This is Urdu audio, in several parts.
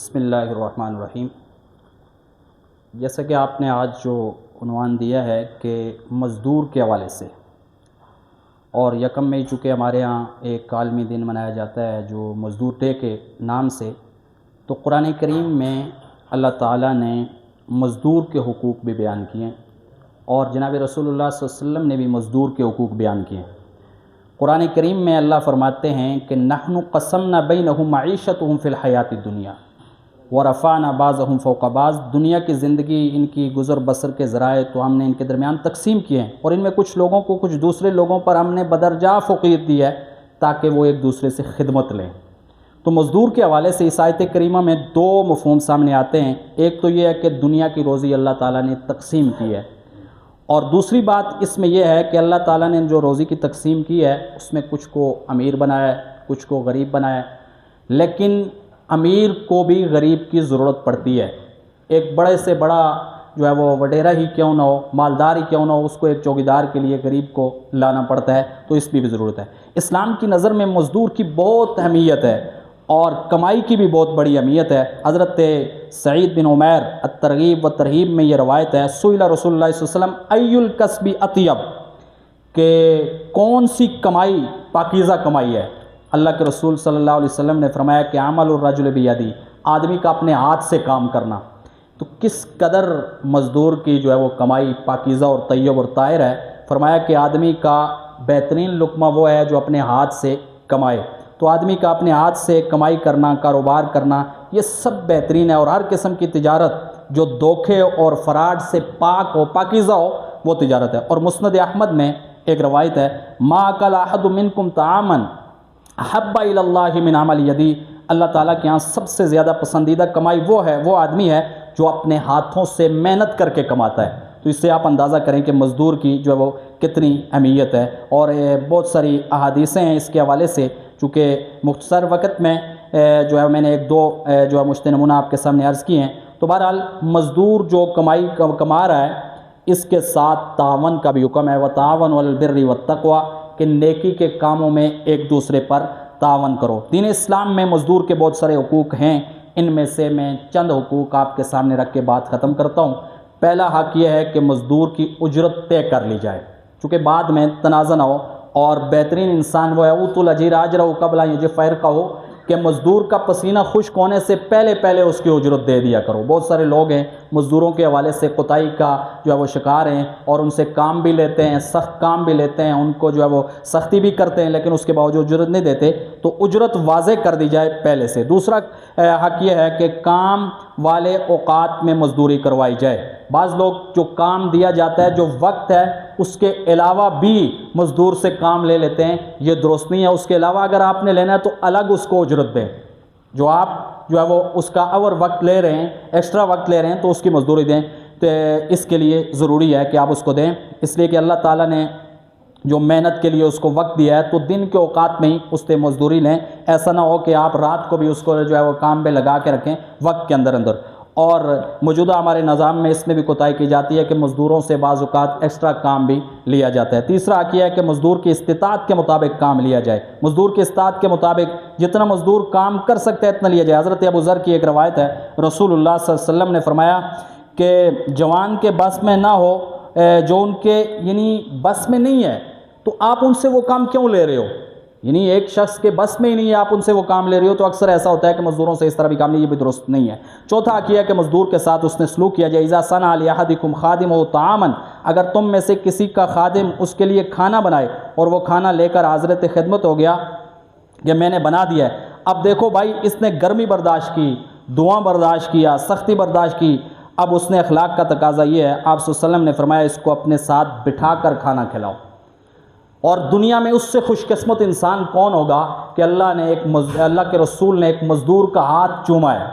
بسم اللہ الرحمن الرحیم۔ جیسا کہ آپ نے آج جو عنوان دیا ہے کہ مزدور کے حوالے سے، اور یکم مئی چونکہ ہمارے ہاں ایک عالمی دن منایا جاتا ہے جو مزدور ڈے کے نام سے، تو قرآن کریم میں اللہ تعالیٰ نے مزدور کے حقوق بھی بیان کیے ہیں اور جناب رسول اللہ صلی اللہ علیہ وسلم نے بھی مزدور کے حقوق بیان کیے ہیں۔ قرآن کریم میں اللہ فرماتے ہیں کہ نحن قسمنا بینہم معیشتہم فی الحیات الدنیا ورفعنا بعضہم فوق بعض، دنیا کی زندگی، ان کی گزر بسر کے ذرائع تو ہم نے ان کے درمیان تقسیم کیے ہیں، اور ان میں کچھ لوگوں کو کچھ دوسرے لوگوں پر ہم نے بدرجہ فوقیت دی ہے تاکہ وہ ایک دوسرے سے خدمت لیں۔ تو مزدور کے حوالے سے اس آیت کریمہ میں دو مفہوم سامنے آتے ہیں۔ ایک تو یہ ہے کہ دنیا کی روزی اللہ تعالیٰ نے تقسیم کی ہے، اور دوسری بات اس میں یہ ہے کہ اللہ تعالیٰ نے جو روزی کی تقسیم کی ہے اس میں کچھ کو امیر بنایا ہے، کچھ کو غریب بنایا ہے، لیکن امیر کو بھی غریب کی ضرورت پڑتی ہے۔ ایک بڑے سے بڑا جو ہے وہ وڈیرا ہی کیوں نہ ہو، مالدار ہی کیوں نہ ہو، اس کو ایک چوکیدار کے لیے غریب کو لانا پڑتا ہے، تو اس کی بھی ضرورت ہے۔ اسلام کی نظر میں مزدور کی بہت اہمیت ہے اور کمائی کی بھی بہت بڑی اہمیت ہے۔ حضرت سعید بن عمیر الترغیب و ترہیب میں یہ روایت ہے، سئل رسول اللہ صلی اللہ علیہ وسلم ای الکسب اطیب، کہ کون سی کمائی پاکیزہ کمائی ہے؟ اللہ کے رسول صلی اللہ علیہ وسلم نے فرمایا کہ عمل الرجل بیدی، آدمی کا اپنے ہاتھ سے کام کرنا۔ تو کس قدر مزدور کی جو ہے وہ کمائی پاکیزہ اور طیب اور طاہر ہے؟ فرمایا کہ آدمی کا بہترین لقمہ وہ ہے جو اپنے ہاتھ سے کمائے۔ تو آدمی کا اپنے ہاتھ سے کمائی کرنا، کاروبار کرنا، یہ سب بہترین ہے، اور ہر قسم کی تجارت جو دھوکے اور فراڈ سے پاک ہو، پاکیزہ ہو، وہ تجارت ہے۔ اور مسند احمد میں ایک روایت ہے، ما اکل احد منکم طعاما احب الی اللہ من عمل یدی، اللہ تعالیٰ کے ہاں سب سے زیادہ پسندیدہ کمائی وہ آدمی ہے جو اپنے ہاتھوں سے محنت کر کے کماتا ہے۔ تو اس سے آپ اندازہ کریں کہ مزدور کی جو ہے وہ کتنی اہمیت ہے، اور بہت ساری احادیثیں ہیں اس کے حوالے سے۔ چونکہ مختصر وقت میں جو ہے میں نے ایک دو جو ہے مشت نمونہ آپ کے سامنے عرض کیے ہیں۔ تو بہرحال مزدور جو کمائی کما رہا ہے، اس کے ساتھ تعاون کا بھی حکم ہے، وتعاونوا علی البر والتقوی، کہ نیکی کے کاموں میں ایک دوسرے پر تعاون کرو۔ دین اسلام میں مزدور کے بہت سارے حقوق ہیں، ان میں سے میں چند حقوق آپ کے سامنے رکھ کے بات ختم کرتا ہوں۔ پہلا حق یہ ہے کہ مزدور کی اجرت طے کر لی جائے، چونکہ بعد میں تنازع نہ ہو، اور بہترین انسان وہ ہے اوتوا الاجیر اجرہ قبل ان یجف فرقہ، کہ مزدور کا پسینہ خشک ہونے سے پہلے اس کی اجرت دے دیا کرو۔ بہت سارے لوگ ہیں مزدوروں کے حوالے سے کوتاہی کا جو ہے وہ شکار ہیں، اور ان سے کام بھی لیتے ہیں، سخت کام بھی لیتے ہیں، ان کو جو ہے وہ سختی بھی کرتے ہیں، لیکن اس کے باوجود اجرت نہیں دیتے۔ تو اجرت واضح کر دی جائے پہلے سے۔ دوسرا حق یہ ہے کہ کام والے اوقات میں مزدوری کروائی جائے۔ بعض لوگ جو کام دیا جاتا ہے، جو وقت ہے، اس کے علاوہ بھی مزدور سے کام لے لیتے ہیں، یہ درست نہیں ہے۔ اس کے علاوہ اگر آپ نے لینا ہے تو الگ اس کو اجرت دیں، جو آپ جو ہے وہ اس کا اور وقت لے رہے ہیں، ایکسٹرا وقت لے رہے ہیں، تو اس کی مزدوری دیں۔ تو اس کے لیے ضروری ہے کہ آپ اس کو دیں، اس لیے کہ اللہ تعالیٰ نے جو محنت کے لیے اس کو وقت دیا ہے تو دن کے اوقات میں ہی اس سے مزدوری لیں۔ ایسا نہ ہو کہ آپ رات کو بھی اس کو جو ہے وہ کام پہ لگا کے رکھیں وقت کے اندر۔ اور موجودہ ہمارے نظام میں اس میں بھی کوتاہی کی جاتی ہے کہ مزدوروں سے بعض اوقات ایکسٹرا کام بھی لیا جاتا ہے۔ تیسرا حق یہ ہے کہ مزدور کی استطاعت کے مطابق کام لیا جائے۔ مزدور کی استطاعت کے مطابق جتنا مزدور کام کر سکتا ہے اتنا لیا جائے۔ حضرت ابو ذر کی ایک روایت ہے، رسول اللہ صلی اللہ علیہ وسلم نے فرمایا کہ جوان کے بس میں نہ ہو، جو ان کے یعنی بس میں نہیں ہے، تو آپ ان سے وہ کام کیوں لے رہے ہو؟ یعنی ایک شخص کے بس میں ہی نہیں ہے، آپ ان سے وہ کام لے رہے ہو۔ تو اکثر ایسا ہوتا ہے کہ مزدوروں سے اس طرح بھی کام نہیں، یہ بھی درست نہیں ہے۔ چوتھا حق یہ ہے کہ مزدور کے ساتھ اس نے سلوک کیا جائے۔ اذا صنع لاحدکم خادمہ طعاما، اگر تم میں سے کسی کا خادم اس کے لیے کھانا بنائے اور وہ کھانا لے کر حاضرت خدمت ہو گیا کہ میں نے بنا دیا ہے، اب دیکھو بھائی اس نے گرمی برداشت کی، دھواں برداشت کیا، سختی برداشت کی، اب اس نے اخلاق کا تقاضا یہ ہے، آپ صلی اللہ علیہ وسلم نے فرمایا اس کو اپنے ساتھ بٹھا کر کھانا کھلاؤ۔ اور دنیا میں اس سے خوش قسمت انسان کون ہوگا کہ اللہ کے رسول نے ایک مزدور کا ہاتھ چوما ہے،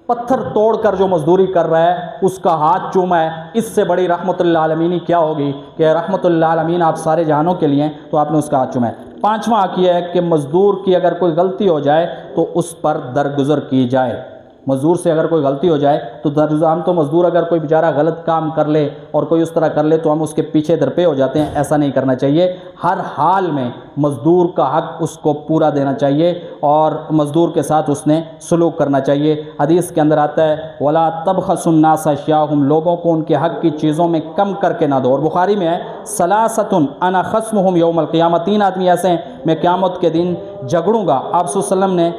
پتھر توڑ کر جو مزدوری کر رہا ہے اس کا ہاتھ چوما ہے۔ اس سے بڑی رحمت للعالمین کیا ہوگی کہ رحمت للعالمین آپ سارے جہانوں کے لیے ہیں، تو آپ نے اس کا ہاتھ چوما ہے۔ پانچواں حق یہ ہے کہ مزدور کی اگر کوئی غلطی ہو جائے تو اس پر درگزر کی جائے۔ مزدور سے اگر کوئی غلطی ہو جائے تو ہم تو مزدور اگر کوئی بیچارہ غلط کام کر لے اور کوئی اس طرح کر لے تو ہم اس کے پیچھے درپے ہو جاتے ہیں، ایسا نہیں کرنا چاہیے۔ ہر حال میں مزدور کا حق اس کو پورا دینا چاہیے اور مزدور کے ساتھ اس نے سلوک کرنا چاہیے۔ حدیث کے اندر آتا ہے وَلَا تَبْخَسُوا النَّاسَ أَشْيَاءَهُمْ، لوگوں کو ان کے حق کی چیزوں میں کم کر کے نہ دو۔ اور بخاری میں ہے ثَلَاثَةٌ أَنَا خَصْمُهُمْ يَوْمَ الْقِيَامَةِ، 3 آدمی ایسے ہیں میں قیامت کے دن جھگڑوں گا۔ آپ صلی اللہ علیہ وسلم نے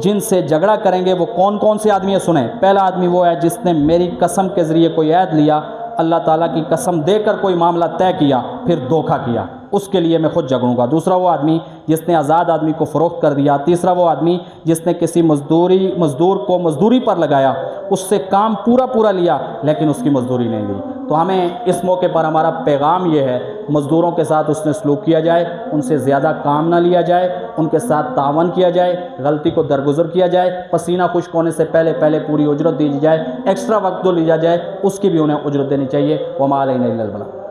جن سے جھگڑا کریں گے وہ کون کون سے آدمی ہیں سنیں۔ پہلا آدمی وہ ہے جس نے میری قسم کے ذریعے کوئی عہد لیا، اللہ تعالیٰ کی قسم دے کر کوئی معاملہ طے کیا پھر دھوکہ کیا، اس کے لیے میں خود جھگڑوں گا۔ دوسرا وہ آدمی جس نے آزاد آدمی کو فروخت کر دیا۔ تیسرا وہ آدمی جس نے کسی مزدور کو مزدوری پر لگایا، اس سے کام پورا لیا لیکن اس کی مزدوری نہیں دی۔ تو ہمیں اس موقع پر ہمارا پیغام یہ ہے مزدوروں کے ساتھ اس نے سلوک کیا جائے، ان سے زیادہ کام نہ لیا جائے، ان کے ساتھ تعاون کیا جائے، غلطی کو درگزر کیا جائے، پسینہ خشک ہونے سے پہلے پوری اجرت دی جائے، ایکسٹرا وقت جو لیا جائے اس کی بھی انہیں اجرت دینی چاہیے۔ وما علینا الا البلاغ۔